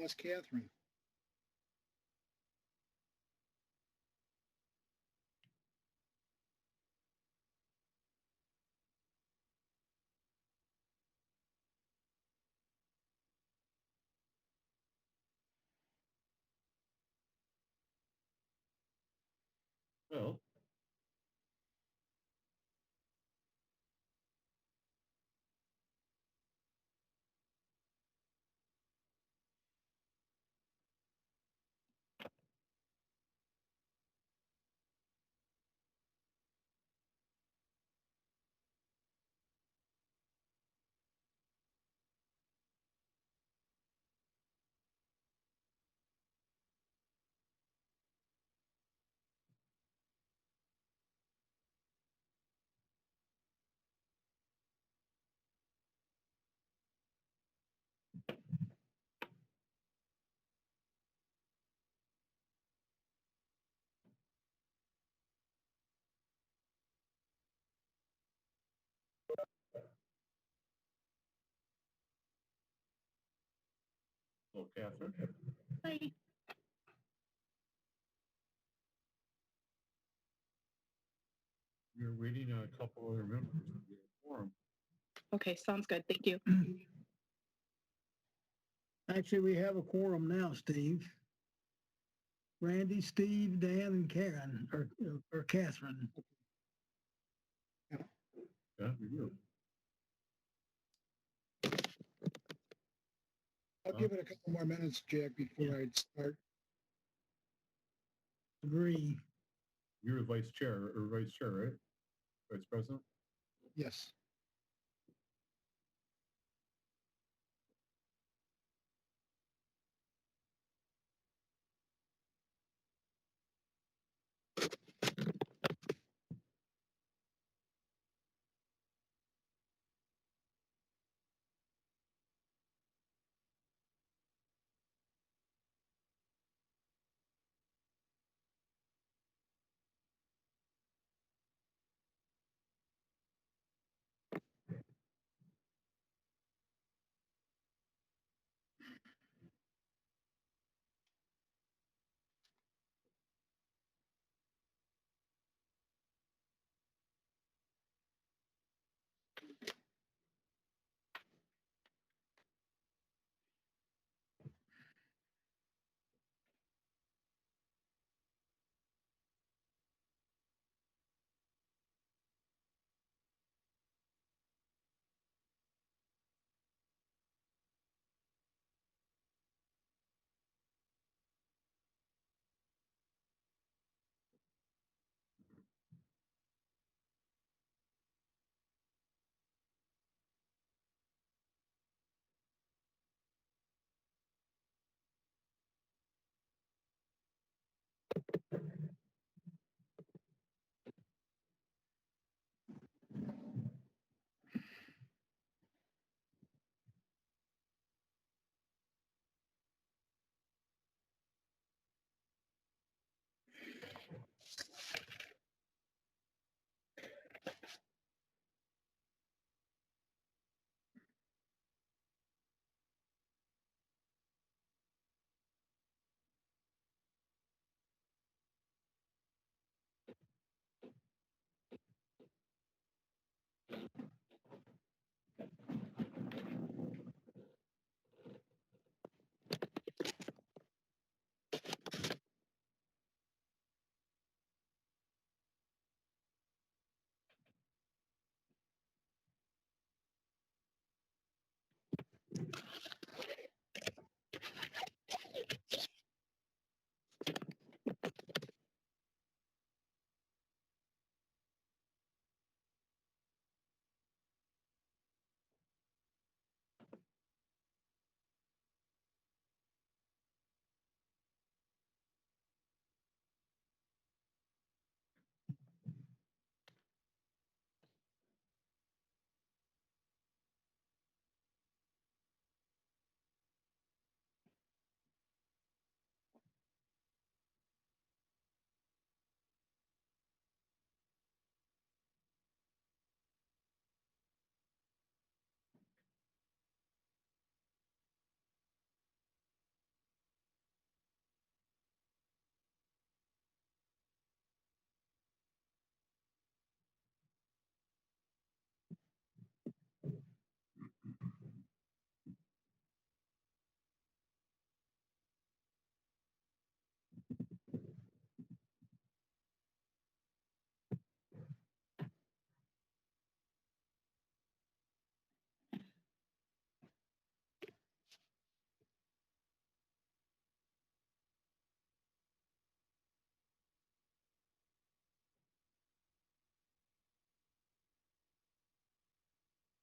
lost Catherine. Well, hello, Catherine. Hi. We're waiting on a couple other members to get a quorum. Okay, sounds good. Thank you. Actually, we have a quorum now, Steve. Randy, Steve, Dan, and Karen, or Catherine. Yeah, we do. I'll give it a couple more minutes, Jack, before I start. Agree. You're the vice chair, right? Vice president? Yes.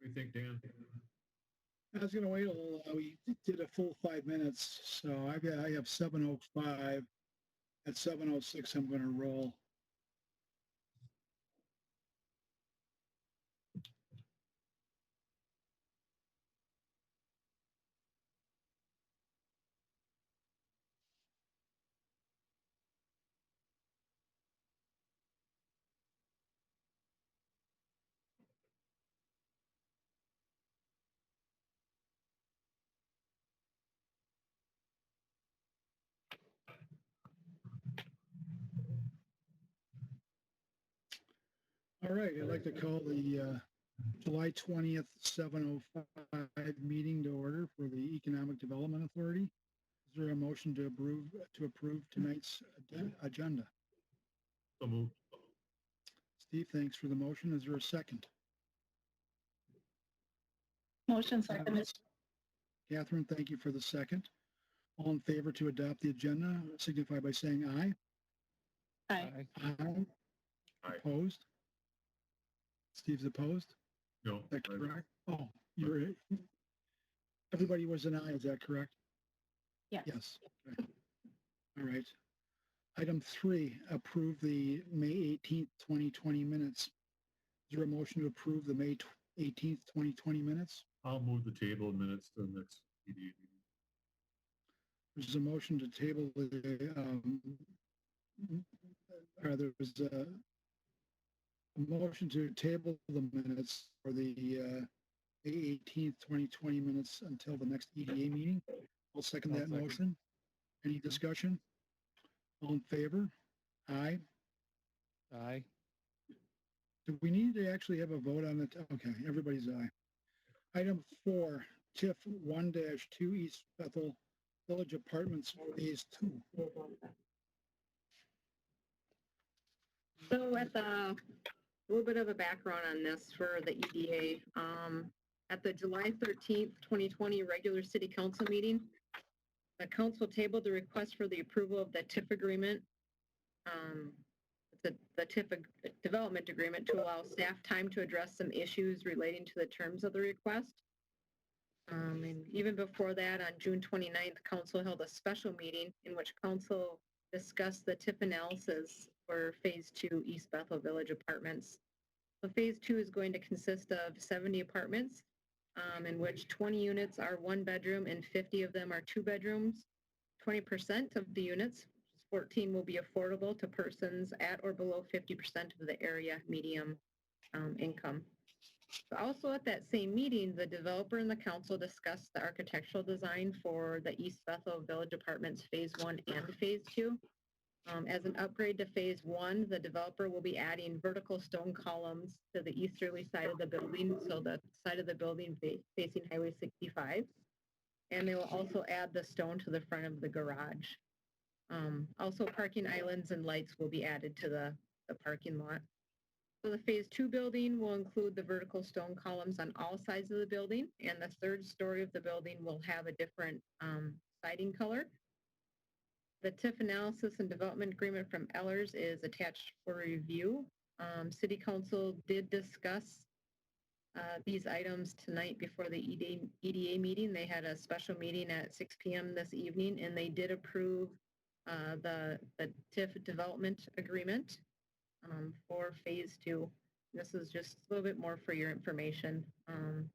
I think, Dan. I was gonna wait a little, we did a full 5 minutes, so I have 7:05. At 7:06, I'm gonna roll. All right, I'd like to call the July 20th, 7:05 meeting to order for the Economic Development Authority. Is there a motion to approve tonight's agenda? So moved. Steve, thanks for the motion. Is there a second? Motion second. Catherine, thank you for the second. All in favor to adopt the agenda, signify by saying aye. Aye. Aye. Aye. Opposed? Steve's opposed? No. Is that correct? Oh, everybody was an aye, is that correct? Yes. Yes. Okay. All right. Item 3, approve the May 18th, 2020 minutes. Is there a motion to approve the May 18th, 2020 minutes? I'll move the table of minutes to the next EDA meeting. There's a motion to table there was a motion to table the minutes for the May 18th, 2020 minutes until the next EDA meeting. I'll second that motion. Any discussion? All in favor? Aye. Aye. Do we need to actually have a vote on it? Okay, everybody's aye. Item 4, TIF 1-2 East Bethel Village Apartments Phase 2. So at the, a little bit of a background on this for the EDA. At the July 13th, 2020 regular city council meeting, the council tabled the request for the approval of the TIF agreement, the TIF development agreement, to allow staff time to address some issues relating to the terms of the request. And even before that, on June 29th, council held a special meeting in which council discussed the TIF analysis for Phase 2 East Bethel Village Apartments. So Phase 2 is going to consist of 70 apartments, in which 20 units are 1 bedroom and 50 of them are 2 bedrooms. 20% of the units, 14, will be affordable to persons at or below 50% of the area medium income. Also at that same meeting, the developer and the council discussed the architectural design for the East Bethel Village Apartments Phase 1 and Phase 2. As an upgrade to Phase 1, the developer will be adding vertical stone columns to the easterly side of the building, so the side of the building facing Highway 65. And they will also add the stone to the front of the garage. Also, parking islands and lights will be added to the parking lot. So the Phase 2 building will include the vertical stone columns on all sides of the building, and the 3rd story of the building will have a different siding color. The TIF analysis and development agreement from Ellers is attached for review. City Council did discuss these items tonight before the EDA meeting. They had a special meeting at 6 p.m. this evening, and they did approve the TIF development agreement for Phase 2. This is just a little bit more for your information.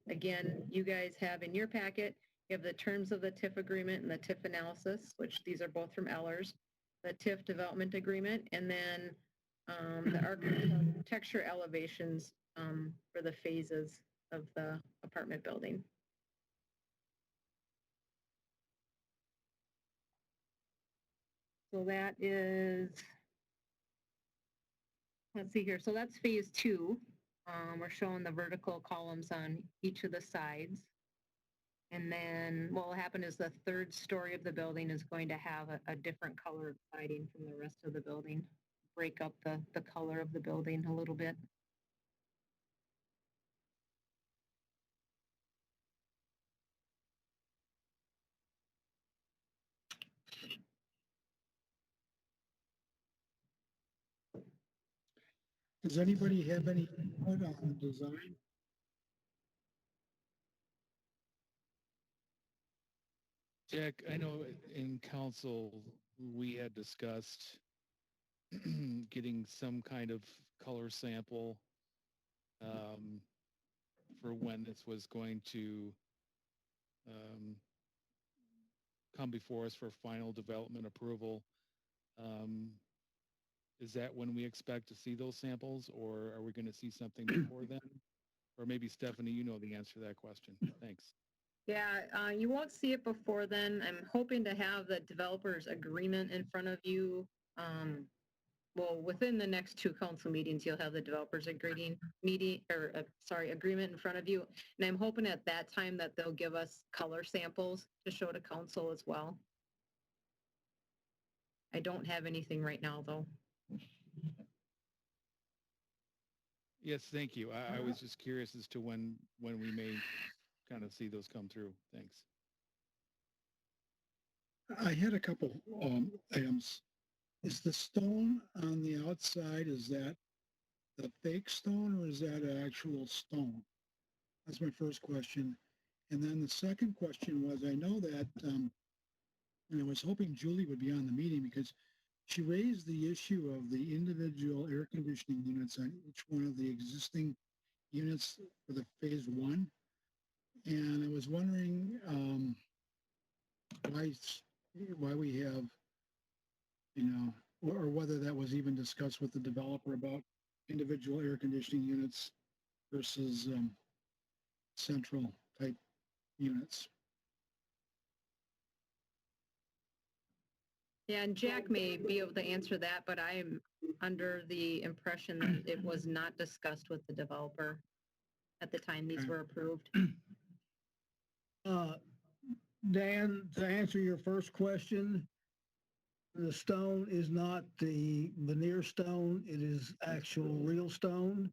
Again, you guys have in your packet, you have the terms of the TIF agreement and the TIF analysis, which these are both from Ellers, the TIF development agreement, and then the architecture elevations for the phases of the apartment building. So that is, let's see here. So that's Phase 2. We're showing the vertical columns on each of the sides. And then what will happen is the 3rd story of the building is going to have a different color of siding from the rest of the building. Break up the color of the building a little bit. Does anybody have any input on the design? Jack, I know in council, we had discussed getting some kind of color sample for when this was going to come before us for final development approval. Is that when we expect to see those samples, or are we going to see something before then? Or maybe Stephanie, you know the answer to that question. Thanks. Yeah, you won't see it before then. I'm hoping to have the developer's agreement in front of you. Well, within the next 2 council meetings, you'll have the developers agreement in front of you. And I'm hoping at that time that they'll give us color samples to show to council as well. I don't have anything right now, though. Yes, thank you. I was just curious as to when we may kind of see those come through. Thanks. I had a couple items. Is the stone on the outside, is that the fake stone or is that an actual stone? That's my first question. And then the second question was, I know that, and I was hoping Julie would be on the meeting because she raised the issue of the individual air conditioning units on each one of the existing units for the phase 1. And I was wondering why we have, or whether that was even discussed with the developer about individual air conditioning units versus central type units. Yeah, and Jack may be able to answer that, but I am under the impression that it was not discussed with the developer at the time these were approved. Dan, to answer your first question, the stone is not the veneer stone. It is actual real stone.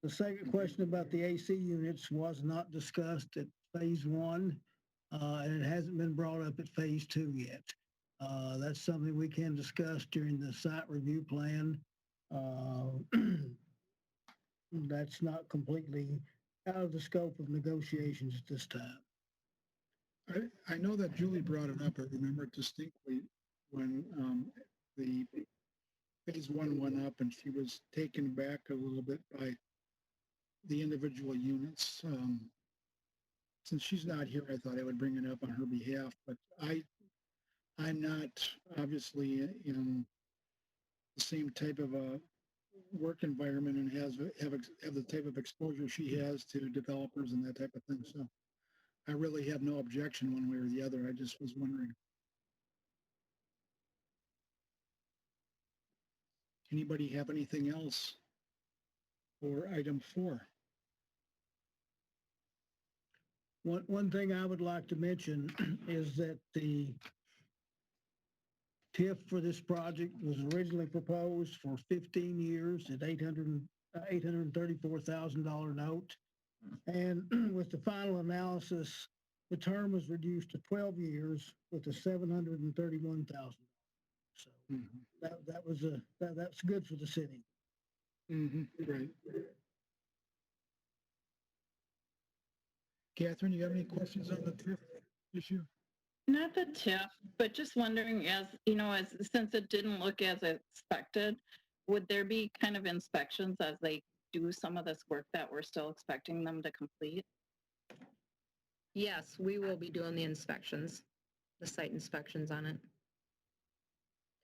The second question about the AC units was not discussed at phase 1, and it hasn't been brought up at phase 2 yet. That's something we can discuss during the site review plan. That's not completely out of the scope of negotiations at this time. I know that Julie brought it up. I remember it distinctly when the phase 1 went up and she was taken back a little bit by the individual units. Since she's not here, I thought I would bring it up on her behalf, but I'm not obviously in the same type of a work environment and have the type of exposure she has to developers and that type of thing. So I really have no objection one way or the other. I just was wondering. Anybody have anything else for item 4? One thing I would like to mention is that the TIF for this project was originally proposed for 15 years at $834,000 note. And with the final analysis, the term was reduced to 12 years with a $731,000. So that's good for the city. Right. Catherine, you have any questions on the TIF issue? Not the TIF, but just wondering, as since it didn't look as expected, would there be kind of inspections as they do some of this work that we're still expecting them to complete? Yes, we will be doing the inspections, the site inspections on it,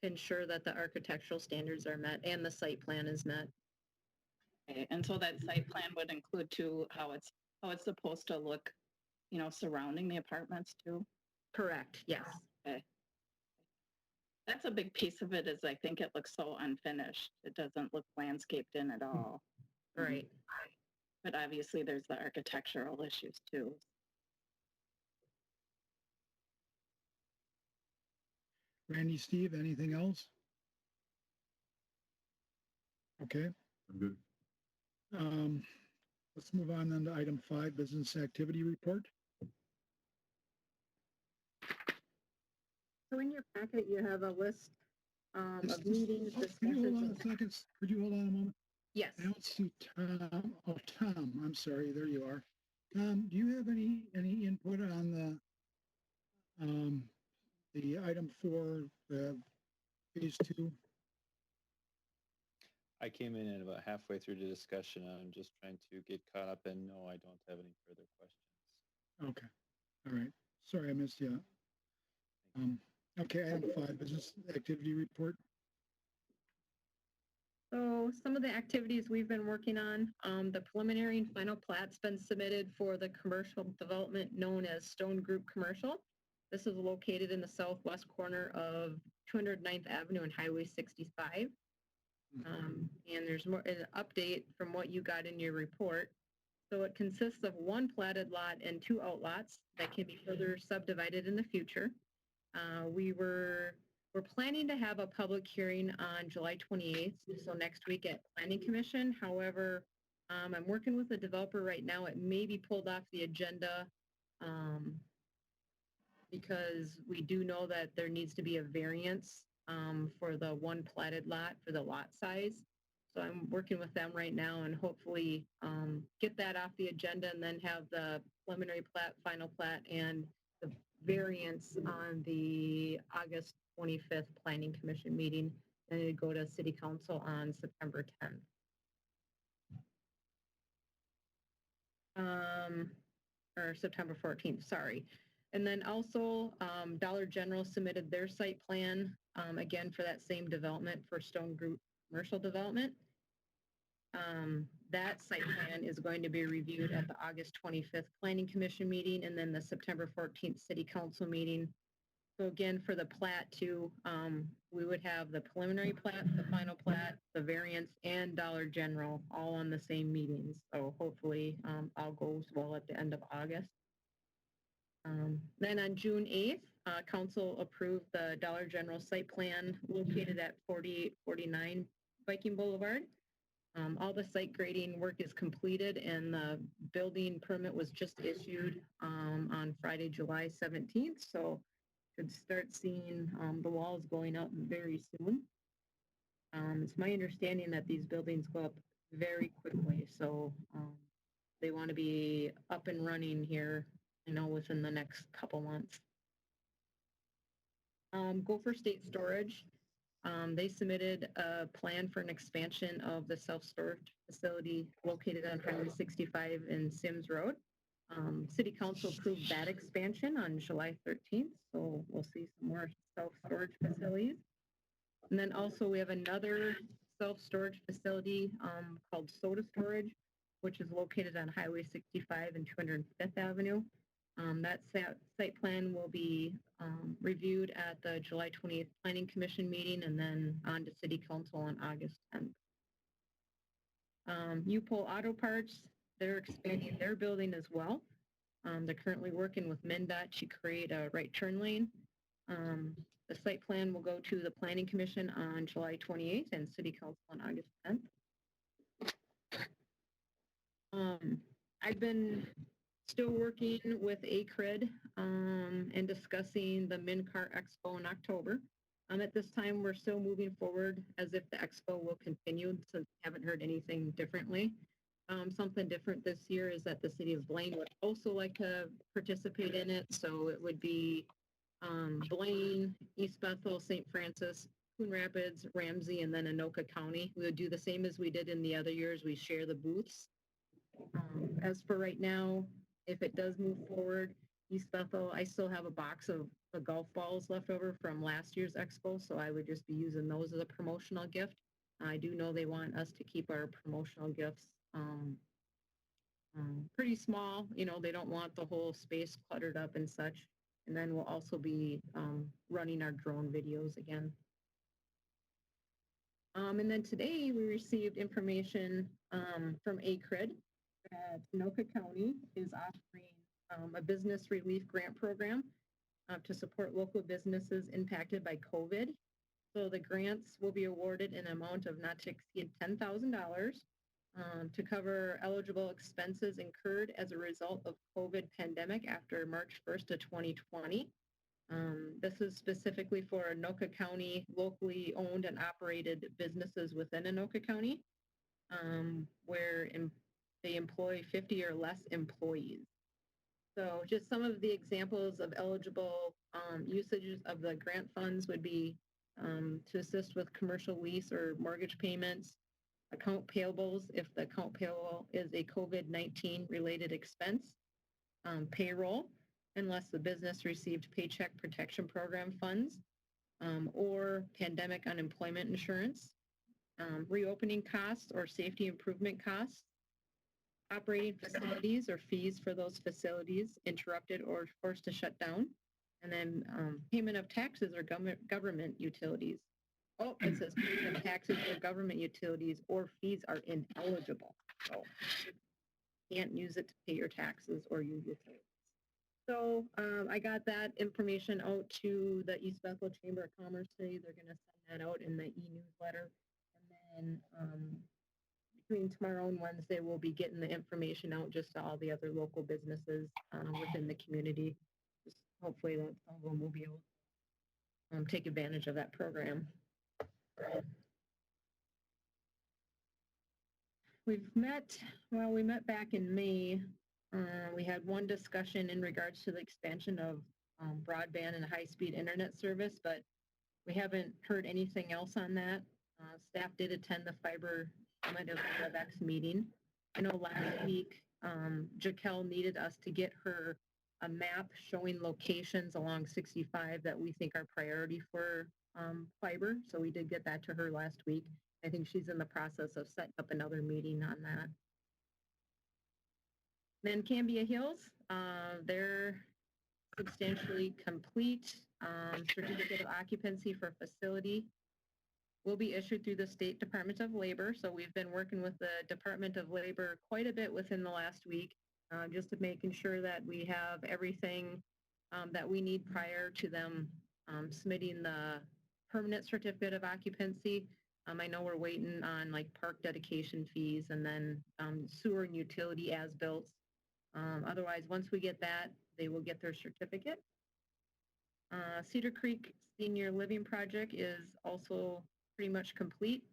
to ensure that the architectural standards are met and the site plan is met. Okay, and so that site plan would include too how it's supposed to look, surrounding the apartments too? Correct, yes. Okay. That's a big piece of it is I think it looks so unfinished. It doesn't look landscaped in at all. Right. But obviously there's the architectural issues too. Randy, Steve, anything else? Okay. I'm good. Let's move on then to item 5, business activity report. So in your packet, you have a list of meetings, Could you hold on discussions. a second? Could you hold on a moment? Yes. I don't see Tom. Oh, Tom, I'm sorry. There you are. Tom, do you have any input on the item for the phase two? I came in at about halfway through the discussion. I'm just trying to get caught up, and no, I don't have any further questions. Okay, all right. Sorry, I missed you. Okay, item 5, business activity report. So some of the activities we've been working on, the preliminary and final plat's been submitted for the commercial development known as Stone Group Commercial. This is located in the southwest corner of 209th Avenue and Highway 65. And there's more an update from what you got in your report. So it consists of one platted lot and 2 outlots that can be further subdivided in the future. We're planning to have a public hearing on July 28th, so next week at Planning Commission. However, I'm working with the developer right now. It may be pulled off the agenda because we do know that there needs to be a variance for the one platted lot for the lot size. So I'm working with them right now and hopefully get that off the agenda and then have the preliminary plat, final plat, and the variance on the August 25th Planning Commission meeting. Then it'd go to City Council on September 10th. Or September 14th, sorry. And then also Dollar General submitted their site plan, again, for that same development for Stone Group Commercial Development. That site plan is going to be reviewed at the August 25th Planning Commission meeting and then the September 14th City Council meeting. So again, for the plat too, we would have the preliminary plat, the final plat, the variance, and Dollar General all on the same meetings. So hopefully all goes well at the end of August. Then on June 8th, Council approved the Dollar General site plan located at 4849 Viking Boulevard. All the site grading work is completed and the building permit was just issued on Friday, July 17th. So should start seeing the walls going up very soon. It's my understanding that these buildings go up very quickly. So they want to be up and running here, within the next couple months. Gopher State Storage. They submitted a plan for an expansion of the self-storage facility located on Highway 65 in Sims Road. City Council approved that expansion on July 13th, so we'll see some more self-storage facilities. And then also we have another self-storage facility called Soda Storage, which is located on Highway 65 and 205th Avenue. That site plan will be reviewed at the July 20th Planning Commission meeting and then on to City Council on August 10th. U-Pole Auto Parts, they're expanding their building as well. They're currently working with MnDOT to create a right turn lane. The site plan will go to the Planning Commission on July 28th and City Council on August 10th. I've been still working with ACRID and discussing the MINCar Expo in October. At this time, we're still moving forward as if the expo will continue since we haven't heard anything differently. Something different this year is that the city of Blaine would also like to participate in it. So it would be Blaine, East Bethel, St. Francis, Coon Rapids, Ramsey, and then Anoka County. We would do the same as we did in the other years. We share the booths. As for right now, if it does move forward, East Bethel, I still have a box of the golf balls left over from last year's expo, so I would just be using those as a promotional gift. I do know they want us to keep our promotional gifts pretty small. They don't want the whole space cluttered up and such. And then we'll also be running our drone videos again. And then today we received information from ACRID that Anoka County is offering a business relief grant program to support local businesses impacted by COVID. So the grants will be awarded in an amount of not to exceed $10,000 to cover eligible expenses incurred as a result of COVID pandemic after March 1st of 2020. This is specifically for Anoka County, locally owned and operated businesses within Anoka County, where they employ 50 or less employees. So just some of the examples of eligible usages of the grant funds would be to assist with commercial lease or mortgage payments, account payables if the account payable is a COVID-19 related expense, payroll unless the business received Paycheck Protection Program funds, or pandemic unemployment insurance, reopening costs or safety improvement costs, operating facilities or fees for those facilities interrupted or forced to shut down, and then payment of taxes or government utilities. Oh, it says payment of taxes or government utilities or fees are ineligible. So you can't use it to pay your taxes or your utilities. So I got that information out to the East Bethel Chamber of Commerce today. They're going to send that out in the e-newsletter. And then between tomorrow and Wednesday, we'll be getting the information out just to all the other local businesses within the community. Just hopefully that some of them will be able to take advantage of that program. We met back in May. We had one discussion in regards to the expansion of broadband and high-speed internet service, but we haven't heard anything else on that. Staff did attend the Fiber Summit of the WebEx meeting. I know last week, Jaquel needed us to get her a map showing locations along 65 that we think are priority for fiber. So we did get that to her last week. I think she's in the process of setting up another meeting on that. Then Cama Hills, they're substantially complete. Certificate of occupancy for facility will be issued through the State Department of Labor. So we've been working with the Department of Labor quite a bit within the last week, just to making sure that we have everything that we need prior to them submitting the permanent certificate of occupancy. I know we're waiting on like park dedication fees and then sewer and utility as-built. Otherwise, once we get that, they will get their certificate. Cedar Creek Senior Living Project is also pretty much complete.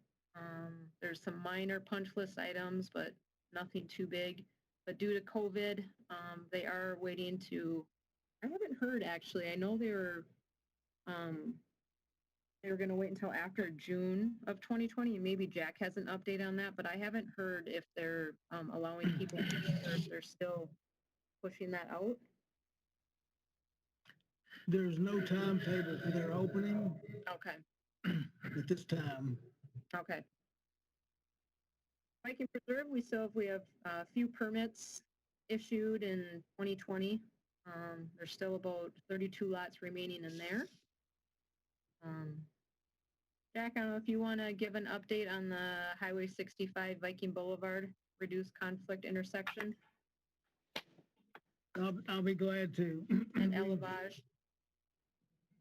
There's some minor punch list items, but nothing too big. But due to COVID, they are waiting to, I haven't heard actually, I know they were going to wait until after June of 2020, and maybe Jack has an update on that, but I haven't heard if they're allowing people to or if they're still pushing that out. There's no timetable for their opening Okay, at this time. okay. Viking Preserve, we have a few permits issued in 2020. There's still about 32 lots remaining in there. Jack, I don't know if you want to give an update on the Highway 65 Viking Boulevard reduced conflict intersection I'll be glad to. and Elevage.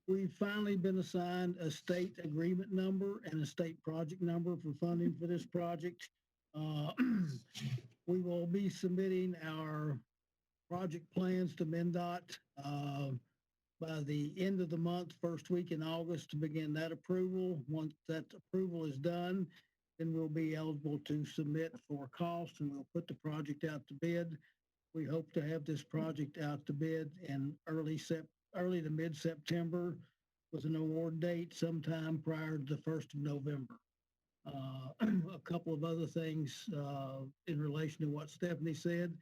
We've finally been assigned a state agreement number and a state project number for funding for this project. We will be submitting our project plans to MnDOT by the end of the month, first week in August, to begin that approval. Once that approval is done, then we'll be eligible to submit for cost and we'll put the project out to bid. We hope to have this project out to bid in early to mid-September with an award date sometime prior to the 1st of November. A couple of other things in relation to what Stephanie said.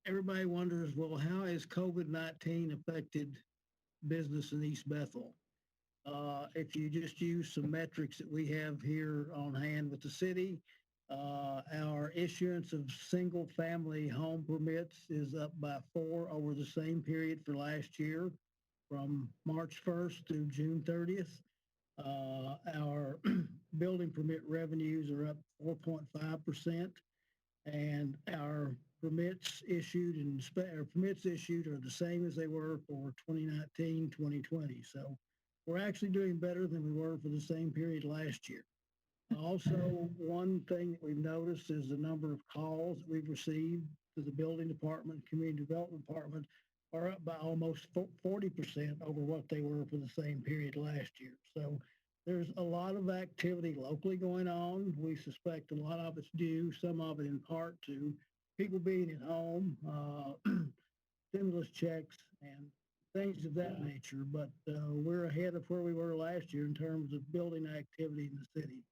Everybody wonders, well, how has COVID-19 affected business in East Bethel? If you just use some metrics that we have here on hand with the city, our issuance of single-family home permits is up by 4 over the same period for last year, from March 1st through June 30th. Our building permit revenues are up 4.5%, and our permits issued are the same as they were for 2019, 2020. So we're actually doing better than we were for the same period last year. Also, one thing that we've noticed is the number of calls that we've received to the building department, community development department are up by almost 40% over what they were for the same period last year. So there's a lot of activity locally going on. We suspect a lot of it's due, some of it in part to people being at home, stimulus checks and things of that nature. But we're ahead of where we were last year in terms of building activity in the city.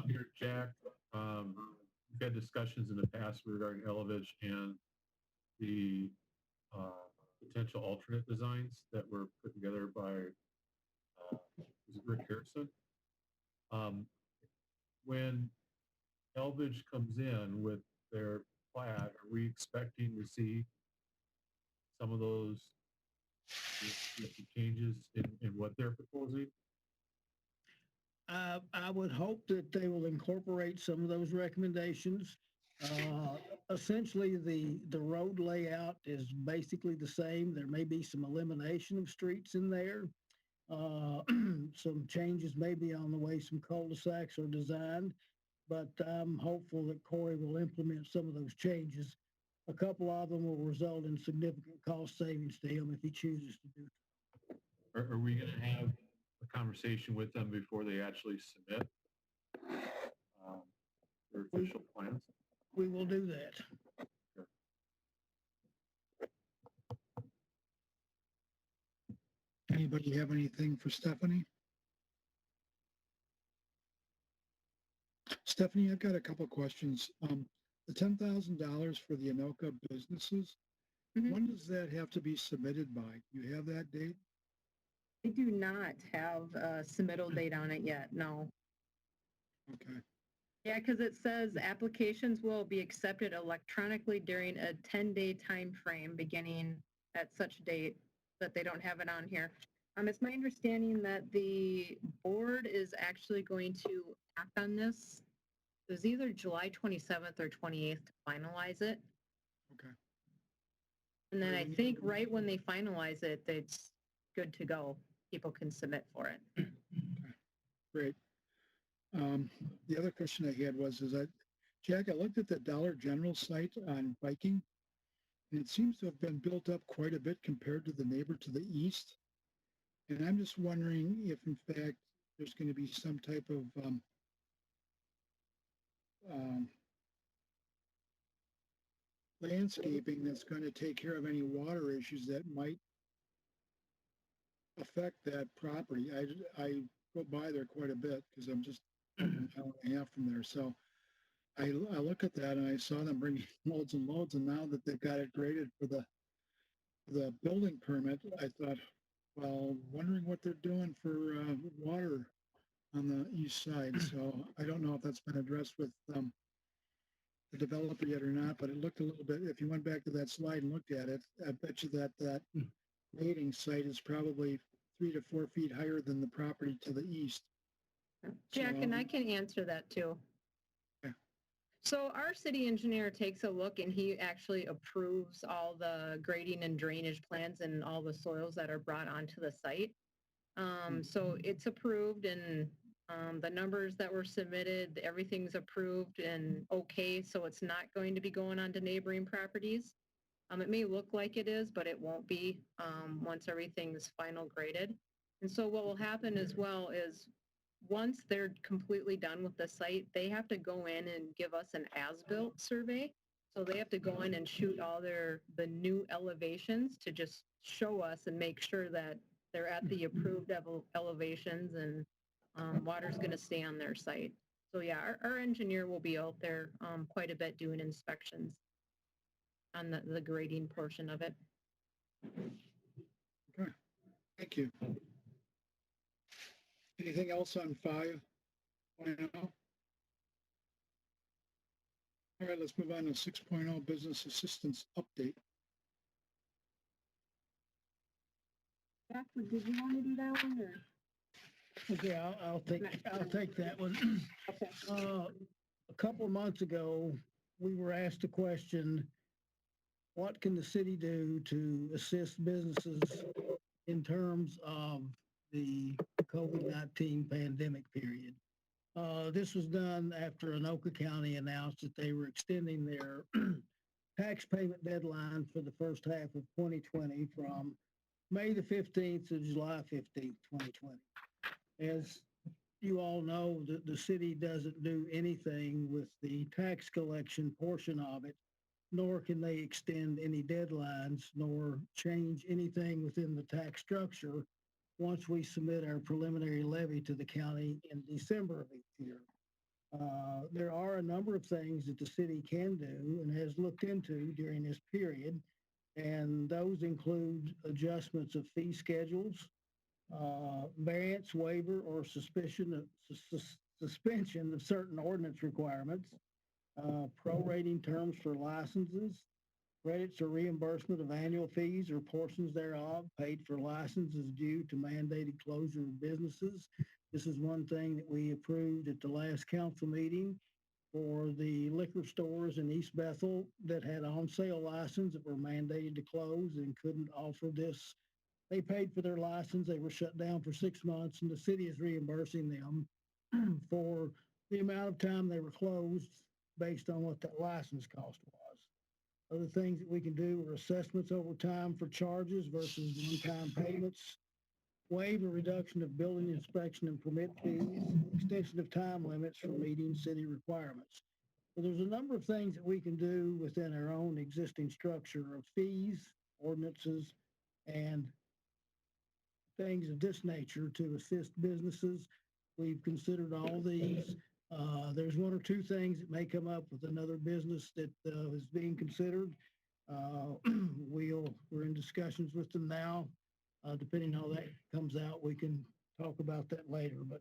Here, Jack, we've had discussions in the past regarding Elevage and the potential alternate designs that were put together by was it Rick Harrison? When Elvidge comes in with their plat, are we expecting to see some of those changes in what they're proposing? I would hope that they will incorporate some of those recommendations. Essentially, the road layout is basically the same. There may be some elimination of streets in there. Some changes maybe on the way some cul-de-sacs are designed, but I'm hopeful that Corey will implement some of those changes. A couple of them will result in significant cost savings to him if he chooses to do so. Are we going to have a conversation with them before they actually submit their official plans? We will do that. Anybody have anything for Stephanie? Stephanie, I've got a couple questions. The $10,000 for the Anoka businesses, when does that have to be submitted by? Do you have that date? I do not have a submittal date on it yet, no. Okay. Yeah, because it says applications will be accepted electronically during a 10-day time frame beginning at such date, that they don't have it on here. It's my understanding that the board is actually going to act on this. It was either July 27th or 28th to finalize it. Okay. And then I think right when they finalize it, it's good to go. People can submit for it. Okay. Great. The other question I had was, Jack, I looked at the Dollar General site on Viking, and it seems to have been built up quite a bit compared to the neighbor to the east. And I'm just wondering if, in fact, there's going to be some type of landscaping that's going to take care of any water issues that might affect that property. I go by there quite a bit because I'm just an hour and a half from there. So I look at that and I saw them bringing loads and loads, and now that they've got it graded for the building permit, I thought, well, wondering what they're doing for water on the east side. So I don't know if that's been addressed with the developer yet or not, but it looked a little bit, if you went back to that slide and looked at it, I bet you that grading site is probably 3 to 4 feet higher than the property to the east. Jack, So, and I can answer that too. Okay. So our city engineer takes a look and he actually approves all the grading and drainage plans and all the soils that are brought onto the site. So it's approved, and the numbers that were submitted, everything's approved and okay. So it's not going to be going on to neighboring properties. It may look like it is, but it won't be once everything's final graded. And so what will happen as well is once they're completely done with the site, they have to go in and give us an as-built survey. So they have to go in and shoot all the new elevations to just show us and make sure that they're at the approved elevations, and water's going to stay on their site. So yeah, our engineer will be out there quite a bit doing inspections on the grading portion of it. Okay, thank you. Anything else on 5.0? All right, let's move on to 6.0 business assistance update. Jack, did you want to do that one or? Okay, I'll take that one. Okay. A couple of months ago, we were asked a question: what can the city do to assist businesses in terms of the COVID-19 pandemic period? This was done after Anoka County announced that they were extending their tax payment deadline for the first half of 2020 from May the 15th to July 15th, 2020. As you all know that the city doesn't do anything with the tax collection portion of it, nor can they extend any deadlines, nor change anything within the tax structure once we submit our preliminary levy to the county in December of each year. There are a number of things that the city can do and has looked into during this period, and those include adjustments of fee schedules, variance waiver or suspension of certain ordinance requirements, prorating terms for licenses, credits or reimbursement of annual fees or portions thereof paid for licenses due to mandated closure of businesses. This is one thing that we approved at the last council meeting for the liquor stores in East Bethel that had on sale license that were mandated to close and couldn't offer this. They paid for their license. They were shut down for 6 months, and the city is reimbursing them for the amount of time they were closed based on what that license cost was. Other things that we can do are assessments over time for charges versus one-time payments, waive a reduction of building inspection and permit fees, extension of time limits for meeting city requirements. So there's a number of things that we can do within our own existing structure of fees, ordinances, and things of this nature to assist businesses. We've considered all these. There's one or two things that may come up with another business that is being considered. We're in discussions with them now. Depending on how that comes out, we can talk about that later. But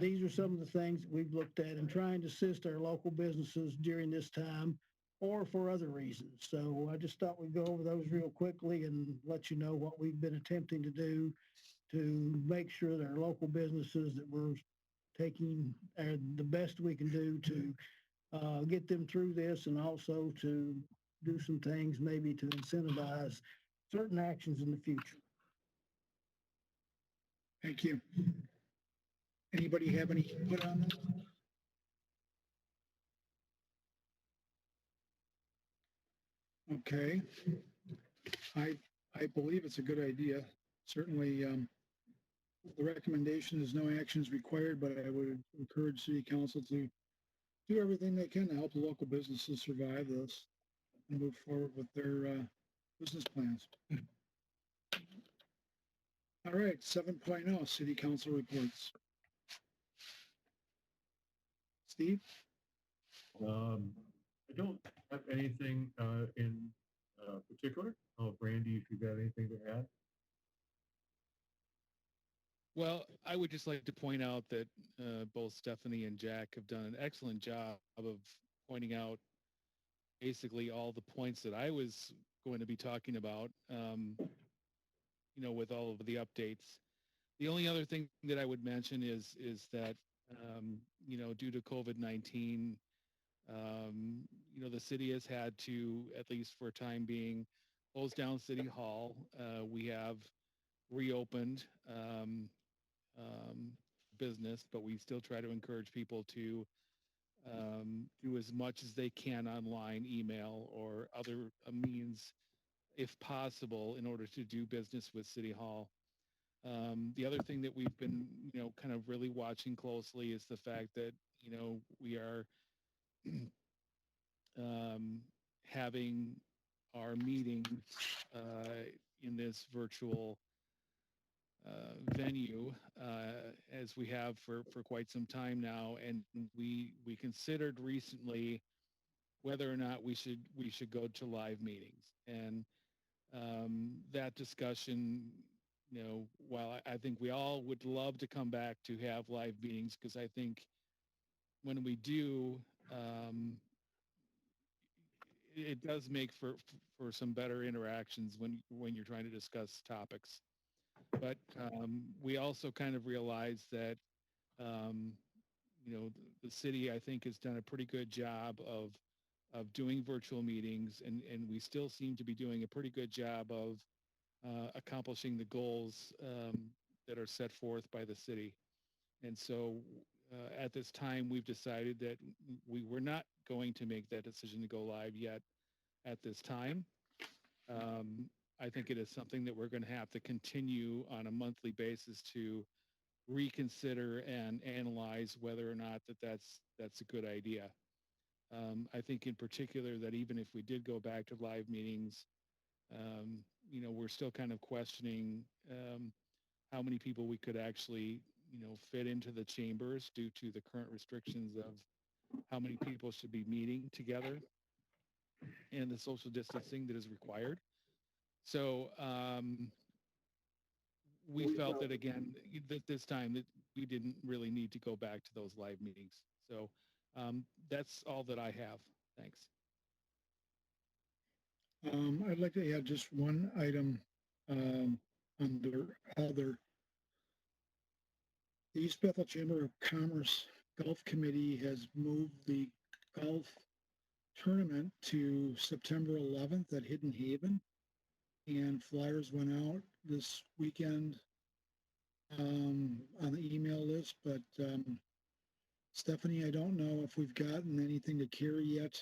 these are some of the things that we've looked at and trying to assist our local businesses during this time or for other reasons. So I just thought we'd go over those real quickly and let you know what we've been attempting to do to make sure that our local businesses that we're taking the best we can do to get them through this, and also to do some things maybe to incentivize certain actions in the future. Thank you. Anybody have any input on that? Okay. I believe it's a good idea. Certainly, the recommendation is no actions required, but I would encourage city council to do everything they can to help the local businesses survive this and move forward with their business plans. All right, 7.0, city council reports. Steve? I don't have anything in particular. Oh, Brandy, if you've got anything to add. Well, I would just like to point out that both Stephanie and Jack have done an excellent job of pointing out basically all the points that I was going to be talking about, with all of the updates. The only other thing that I would mention is that, due to COVID-19, the city has had to, at least for a time being, close down City Hall. We have reopened business, but we still try to encourage people to do as much as they can online, email, or other means, if possible, in order to do business with City Hall. The other thing that we've been, kind of really watching closely is the fact that, we are having our meetings in this virtual venue as we have for quite some time now, and we considered recently whether or not we should go to live meetings, and that discussion, while I think we all would love to come back to have live meetings, because I think when we do, it does make for some better interactions when you're trying to discuss topics. But we also kind of realize that, the city, I think, has done a pretty good job of doing virtual meetings, and we still seem to be doing a pretty good job of accomplishing the goals that are set forth by the city. And so at this time, we've decided that we were not going to make that decision to go live yet at this time. I think it is something that we're going to have to continue on a monthly basis to reconsider and analyze whether or not that's a good idea. I think in particular that even if we did go back to live meetings, we're still kind of questioning how many people we could actually, fit into the chambers due to the current restrictions of how many people should be meeting together and the social distancing that is required. So we felt that again, that this time that we didn't really need to go back to those live meetings. So that's all that I have. Thanks. I'd like to add just one item under other. The East Bethel Chamber of Commerce Golf Committee has moved the golf tournament to September 11th at Hidden Haven, and flyers went out this weekend on the email list, but Stephanie, I don't know if we've gotten anything to carry yet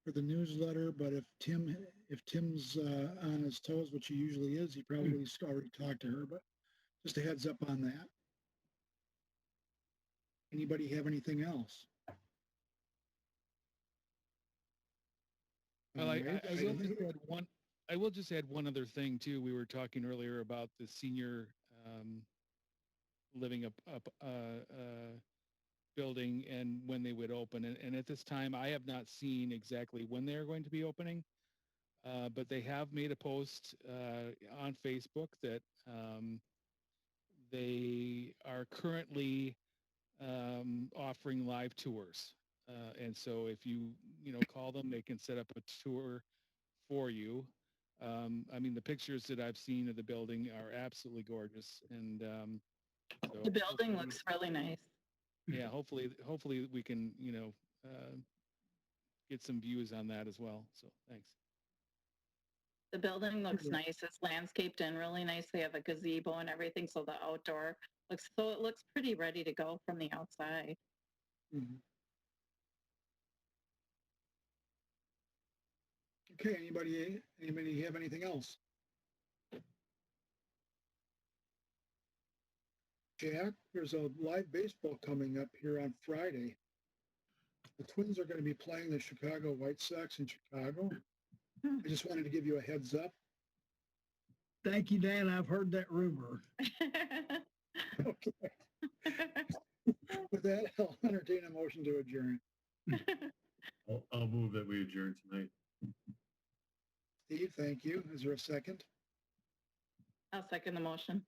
for the newsletter, but if Tim's on his toes, which he usually is, he probably already talked to her, but just a heads up on that. Anybody have anything else? Well, All I right. will just add one other thing too. We were talking earlier about the senior living up building and when they would open. And at this time, I have not seen exactly when they are going to be opening, but they have made a post on Facebook that they are currently offering live tours. And so if you call them, they can set up a tour for you. I mean, the pictures that I've seen of the building are absolutely gorgeous. And so The building looks really nice. yeah, hopefully we can, get some views on that as well. So thanks. The building looks nice. It's landscaped in really nice. They have a gazebo and everything. So the outdoor it looks pretty ready to go from the outside. Mhm. Okay, anybody have anything else? Jack, there's a live baseball coming up here on Friday. The Twins are going to be playing the Chicago White Sox in Chicago. I just wanted to give you a heads up. Thank you, Dan. I've heard that rumor. Okay. With that, I'll entertain a motion to adjourn. I'll move that we adjourn tonight. Steve, thank you. Is there a second? I'll second the motion.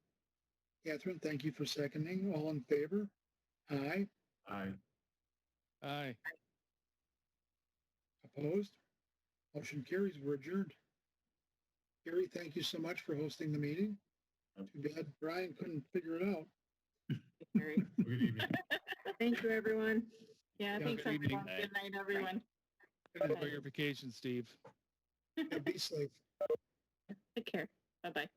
Catherine, thank you for seconding. All in favor? Aye. Aye. Aye. Opposed? Motion carries. We're adjourned. Gary, thank you so much for hosting the meeting. Too bad Brian couldn't figure it out. Good evening. Thank you, everyone. Yeah, Yeah, thanks good evening. everyone. Good night, everyone. Enjoy your vacation, Steve. Yeah, be safe. Take care. Bye-bye.